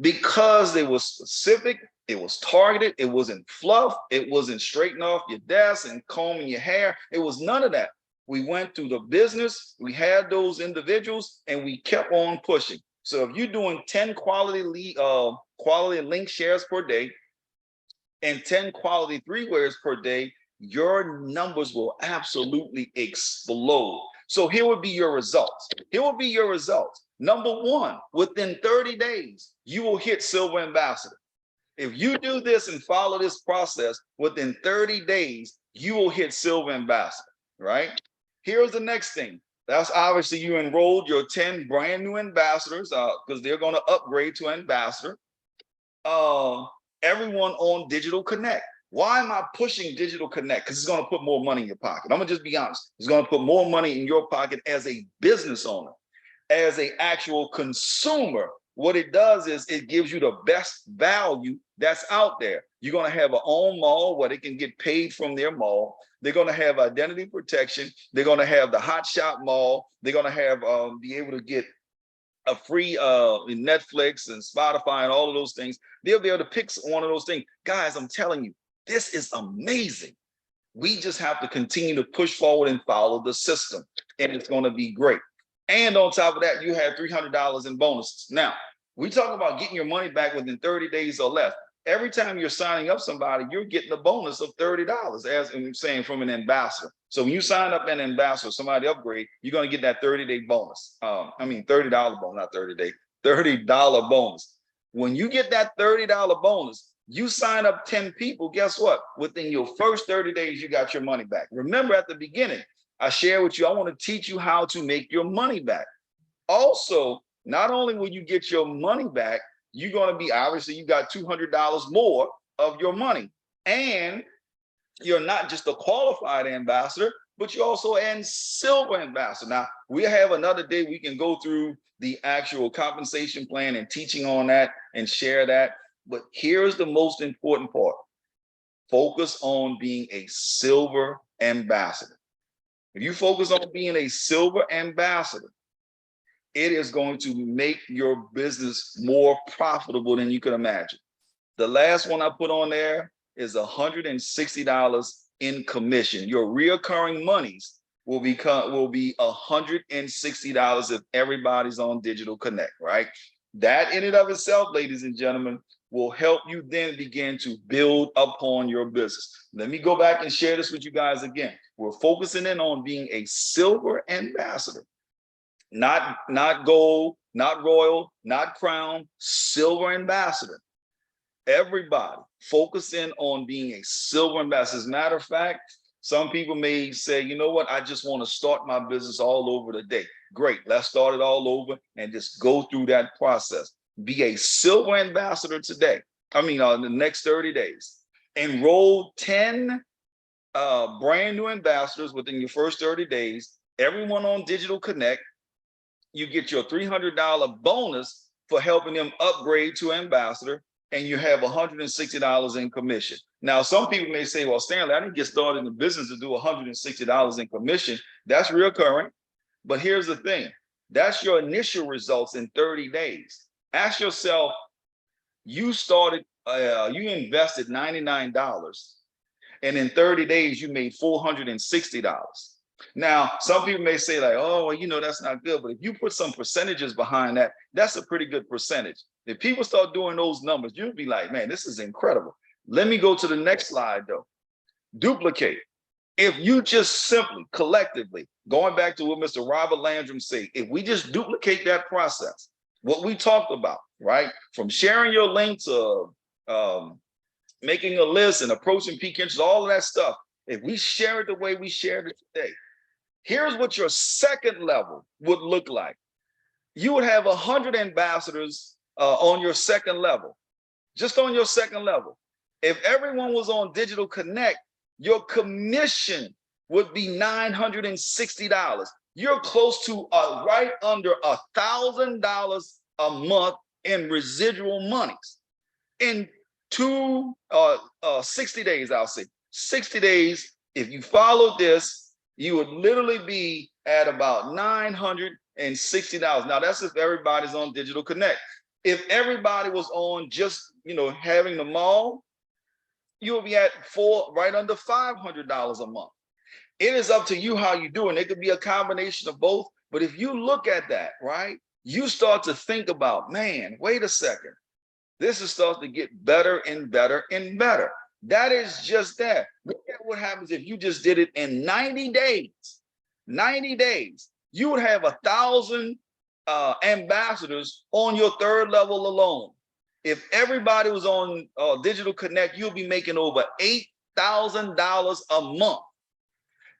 Because they were specific, it was targeted, it wasn't fluff, it wasn't straightening off your desk and combing your hair. It was none of that. We went through the business, we had those individuals, and we kept on pushing. So if you're doing 10 quality link shares per day and 10 quality 3-ways per day, your numbers will absolutely explode. So here would be your results. Number 1, within 30 days, you will hit Silver Ambassador. If you do this and follow this process, within 30 days, you will hit Silver Ambassador, right? Here's the next thing. That's obviously you enrolled your 10 brand new ambassadors because they're going to upgrade to ambassador. Everyone on Digital Connect. Why am I pushing Digital Connect? Because it's going to put more money in your pocket. I'm going to just be honest. It's going to put more money in your pocket as a business owner. As an actual consumer, what it does is it gives you the best value that's out there. You're going to have an own mall where they can get paid from their mall. They're going to have identity protection. They're going to have the hot shop mall. They're going to have be able to get a free Netflix and Spotify and all of those things. They'll be able to pick one of those things. Guys, I'm telling you, this is amazing. We just have to continue to push forward and follow the system, and it's going to be great. And on top of that, you have $300 in bonuses. Now, we talk about getting your money back within 30 days or less. Every time you're signing up somebody, you're getting a bonus of $30, as I'm saying, from an ambassador. So when you sign up an ambassador, somebody upgrade, you're going to get that 30-day bonus. $30 bonus, not 30-day, $30 bonus. When you get that $30 bonus, you sign up 10 people, guess what? Within your first 30 days, you got your money back. Remember at the beginning, I share with you, I want to teach you how to make your money back. Also, not only will you get your money back, you're going to be, obviously, you got $200 more of your money. And you're not just a qualified ambassador, but you're also an silver ambassador. Now, we have another day we can go through the actual compensation plan and teaching on that and share that. But here's the most important part. Focus on being a silver ambassador. If you focus on being a silver ambassador, it is going to make your business more profitable than you could imagine. The last one I put on there is $160 in commission. Your reoccurring monies will be $160 if everybody's on Digital Connect, right? That in and of itself, ladies and gentlemen, will help you then begin to build upon your business. Let me go back and share this with you guys again. We're focusing in on being a silver ambassador, not gold, not royal, not crown, silver ambassador. Everybody focus in on being a silver ambassador. As a matter of fact, some people may say, you know what, I just want to start my business all over today. Great, let's start it all over and just go through that process. Be a silver ambassador today. In the next 30 days. Enroll 10 brand new ambassadors within your first 30 days. Everyone on Digital Connect, you get your $300 bonus for helping them upgrade to ambassador, and you have $160 in commission. Now, some people may say, well, Stanley, I didn't get started in the business to do $160 in commission. That's recurring. But here's the thing. That's your initial results in 30 days. Ask yourself, you invested $99, and in 30 days, you made $460. Now, some people may say like, oh, well, that's not good. But if you put some percentages behind that, that's a pretty good percentage. If people start doing those numbers, you'll be like, man, this is incredible. Let me go to the next slide, though. Duplicate. If you just simply, collectively, going back to what Mr. Robert Landrum said, if we just duplicate that process, what we talked about, right? From sharing your link to making a list and approaching peak interest, all of that stuff. If we share it the way we shared it today, here's what your second level would look like. You would have 100 ambassadors on your second level, just on your second level. If everyone was on Digital Connect, your commission would be $960. You're close to right under $1,000 a month in residual monies. In 60 days, I'll say 60 days. If you followed this, you would literally be at about $960. Now that's if everybody's on Digital Connect. If everybody was on just having them all, you will be at right under $500 a month. It is up to you how you do it. It could be a combination of both. But if you look at that, right, you start to think about, man, wait a second. This starts to get better and better and better. That is just that. Look at what happens if you just did it in 90 days. 90 days. You would have 1,000 ambassadors on your third level alone. If everybody was on Digital Connect, you'll be making over $8,000 a month.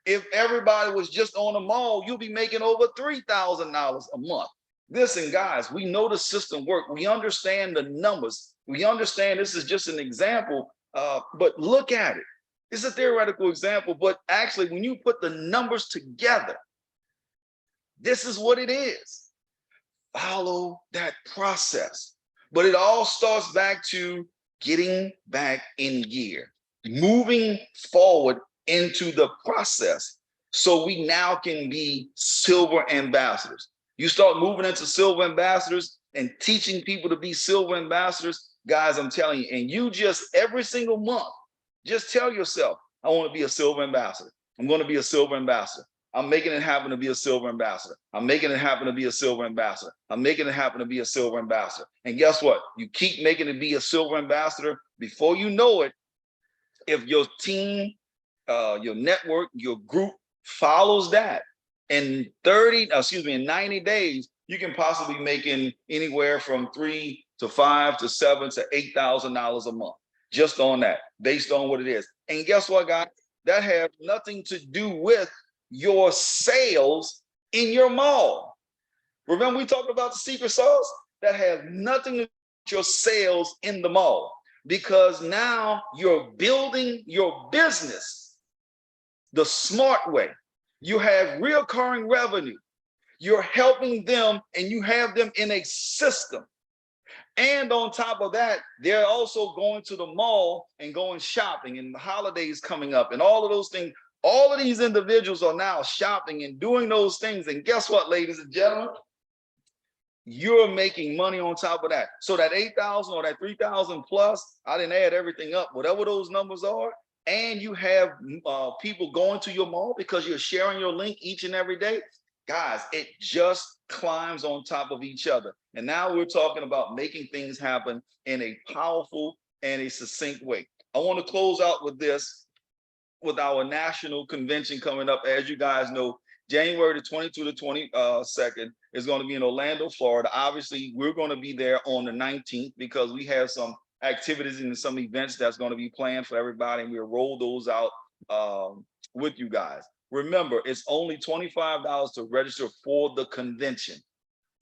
If everybody was just on the mall, you'll be making over $3,000 a month. Listen, guys, we know the system works. We understand the numbers. We understand this is just an example, but look at it. It's a theoretical example, but actually, when you put the numbers together, this is what it is. Follow that process. But it all starts back to getting back in gear, moving forward into the process so we now can be silver ambassadors. You start moving into silver ambassadors and teaching people to be silver ambassadors, guys, I'm telling you, and you just every single month, just tell yourself, I want to be a silver ambassador. I'm going to be a silver ambassador. I'm making it happen to be a silver ambassador. I'm making it happen to be a silver ambassador. I'm making it happen to be a silver ambassador. And guess what? You keep making it be a silver ambassador. Before you know it, if your team, your network, your group follows that, in 90 days, you can possibly be making anywhere from $3,000 to $5,000 to $7,000 to $8,000 a month, just on that, based on what it is. And guess what, guys? That has nothing to do with your sales in your mall. Remember we talked about the secret sauce? That has nothing to do with your sales in the mall, because now you're building your business the smart way. You have reoccurring revenue. You're helping them and you have them in a system. And on top of that, they're also going to the mall and going shopping, and the holidays coming up and all of those things. All of these individuals are now shopping and doing those things. And guess what, ladies and gentlemen? You're making money on top of that. So that 8,000 or that 3,000 plus, I didn't add everything up, whatever those numbers are. And you have people going to your mall because you're sharing your link each and every day. Guys, it just climbs on top of each other. And now we're talking about making things happen in a powerful and a succinct way. I want to close out with this, with our national convention coming up. As you guys know, January the 22nd to the 22nd is going to be in Orlando, Florida. Obviously, we're going to be there on the 19th because we have some activities and some events that's going to be planned for everybody, and we'll roll those out with you guys. Remember, it's only $25 to register for the convention.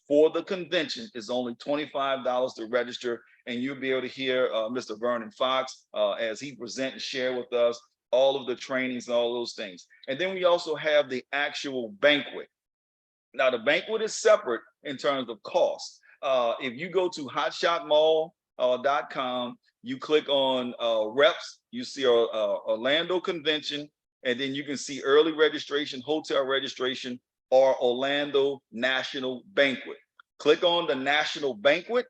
For the convention, it's only $25 to register, and you'll be able to hear Mr. Vernon Fox as he present and share with us all of the trainings and all those things. And then we also have the actual banquet. Now, the banquet is separate in terms of cost. If you go to hotshotmall.com, you click on reps, you see Orlando Convention, and then you can see early registration, hotel registration, or Orlando National Banquet. Click on the National Banquet,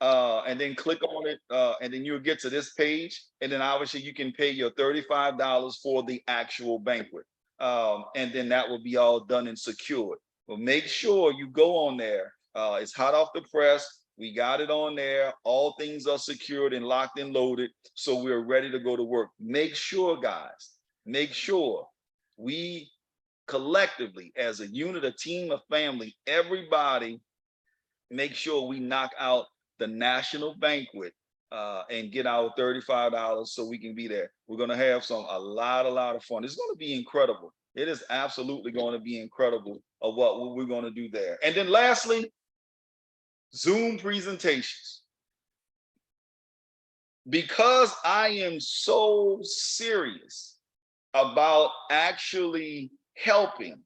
and then click on it, and then you'll get to this page. And then obviously you can pay your $35 for the actual banquet. And then that will be all done and secured. But make sure you go on there. It's hot off the press. We got it on there. All things are secured and locked and loaded. So we're ready to go to work. Make sure, guys, make sure we collectively, as a unit, a team, a family, everybody, make sure we knock out the national banquet and get our $35 so we can be there. We're going to have a lot of fun. It's going to be incredible. It is absolutely going to be incredible of what we're going to do there. And then lastly, Zoom presentations. Because I am so serious about actually helping,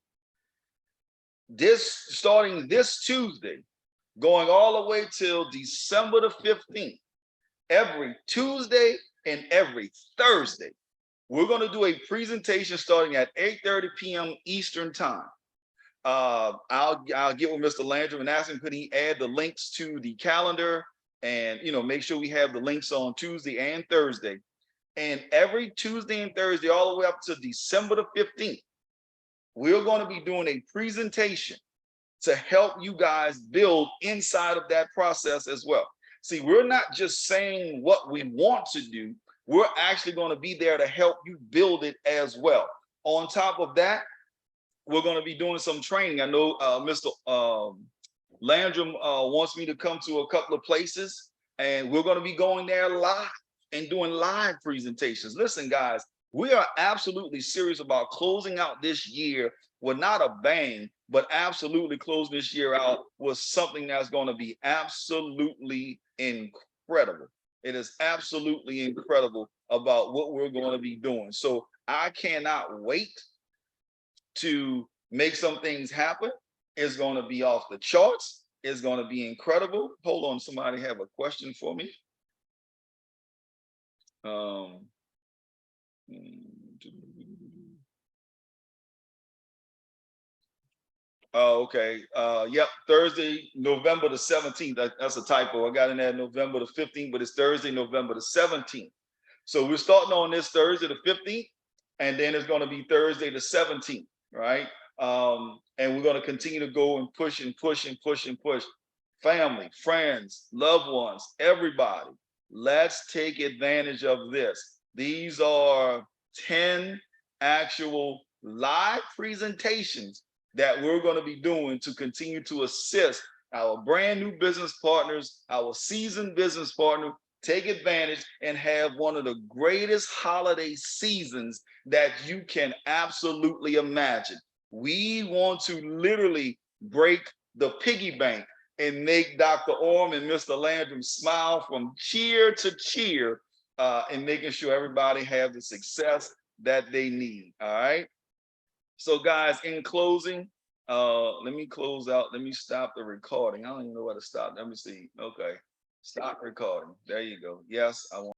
starting this Tuesday, going all the way till December the 15th, every Tuesday and every Thursday, we're going to do a presentation starting at 8:30 p.m. Eastern time. I'll get with Mr. Landrum and ask him, could he add the links to the calendar and, make sure we have the links on Tuesday and Thursday. And every Tuesday and Thursday, all the way up to December the 15th, we're going to be doing a presentation to help you guys build inside of that process as well. See, we're not just saying what we want to do. We're actually going to be there to help you build it as well. On top of that, we're going to be doing some training. I know Mr. Landrum wants me to come to a couple of places, and we're going to be going there live and doing live presentations. Listen, guys, we are absolutely serious about closing out this year with not a bang, but absolutely closing this year out with something that's going to be absolutely incredible. It is absolutely incredible about what we're going to be doing. So I cannot wait to make some things happen. It's going to be off the charts. It's going to be incredible. Hold on, somebody have a question for me. Oh, okay. Yep, Thursday, November the 17th. That's a typo. I got in there November the 15th, but it's Thursday, November the 17th. So we're starting on this Thursday the 15th, and then it's going to be Thursday the 17th, right? And we're going to continue to go and push and push and push and push. Family, friends, loved ones, everybody, let's take advantage of this. These are 10 actual live presentations that we're going to be doing to continue to assist our brand new business partners, our seasoned business partner, take advantage and have one of the greatest holiday seasons that you can absolutely imagine. We want to literally break the piggy bank and make Dr. Orm and Mr. Landrum smile from cheer to cheer, and making sure everybody have the success that they need. All right. So guys, in closing, let me close out. Let me stop the recording. I don't even know where to stop. Let me see. Okay. Stop recording. There you go. Yes, I want.